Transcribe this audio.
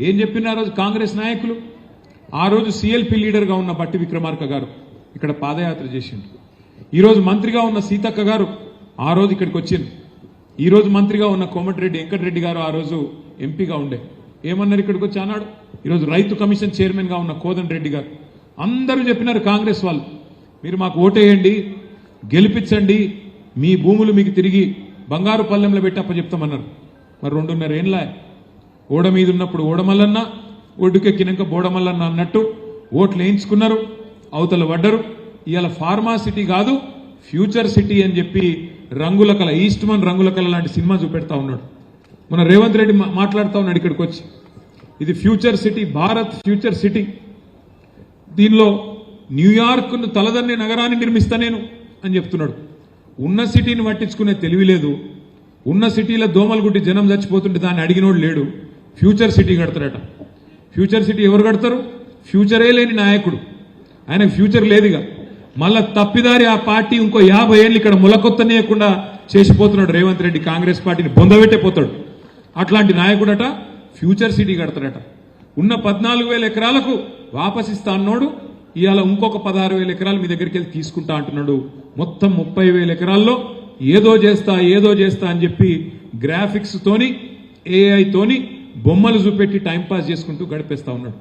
ఏం చెప్పిన ఆ రోజు కాంగ్రెస్ నాయకులు? ఆ రోజు సిఎల్పి లీడర్గా ఉన్న బట్టి విక్రమార్క గారు ఇక్కడ పాదయాత్ర చేసిండు. ఈరోజు మంత్రిగా ఉన్న సీతక్క గారు ఆ రోజు ఇక్కడికి వచ్చింది. ఈరోజు మంత్రిగా ఉన్న కోమటిరెడ్డి వెంకటరెడ్డి గారు ఆ రోజు ఎంపీగా ఉండే. ఏమన్నారు ఇక్కడికి వచ్చి అన్నాడు? ఈరోజు రైతు కమిషన్ చైర్మన్గా ఉన్న కోదండ రెడ్డి గారు అందరూ చెప్పినారు కాంగ్రెస్ వాళ్ళు, మీరు మాకు ఓటేయండి, గెలిపించండి, మీ భూములు మీకు తిరిగి బంగారు పల్లెంలో పెట్టి అప్పచెప్తామన్నారు. మరి 2.5 ఏళ్ళ ఓడ మీద ఉన్నప్పుడు ఓడమల్లన్న, ఒడ్డుకెక్కినాక బోడమల్లన్న అన్నట్టు ఓట్లు వేయించుకున్నారు, అవతల పడ్డరు. ఇవాళ ఫార్మా సిటీ కాదు ఫ్యూచర్ సిటీ అని చెప్పి రంగుల కళ, ఈస్ట్ మన్ రంగుల కళ లాంటి సినిమా చూపెడతా ఉన్నాడు. మన రేవంత్ రెడ్డి మాట్లాడుతూ ఉన్నాడు ఇక్కడికి వచ్చి, ఇది future city, Bharat future city, దీనిలో న్యూయార్క్ను తలదన్నే నగరాన్ని నిర్మిస్తా నేను అని చెప్తున్నాడు. ఉన్న సిటీని పట్టించుకునే తెలివి లేదు. ఉన్న సిటీలో దోమలు గుట్టి జనం చచ్చిపోతుంటే దాన్ని అడిగినోడు లేడు. ఫ్యూచర్ సిటీ కడతారట. ఫ్యూచర్ సిటీ ఎవరు కడతారు? ఫ్యూచరే లేని నాయకుడు, ఆయనకు ఫ్యూచర్ లేదుగా. మళ్ళా తప్పిదారి ఆ పార్టీ ఇంకో 50 ఏళ్ళు ఇక్కడ ములకొత్తనేయకుండా చేసిపోతున్నాడు రేవంత్ రెడ్డి. కాంగ్రెస్ పార్టీని బొందబెట్టే పోతాడు. అట్లాంటి నాయకుడట ఫ్యూచర్ సిటీ కడతాడట. ఉన్న 14,000 ఎకరాలకు వాపసిస్తా అన్నోడు ఇవాళ ఇంకొక 16,000 ఎకరాలు మీ దగ్గరికి వెళ్ళి తీసుకుంటా అంటున్నాడు. మొత్తం 30,000 ఎకరాల్లో ఏదో చేస్తా అని చెప్పి గ్రాఫిక్స్ తోని, AI తోని బొమ్మలు చూపెట్టి టైంపాస్ చేసుకుంటూ గడిపేస్తా ఉన్నాడు.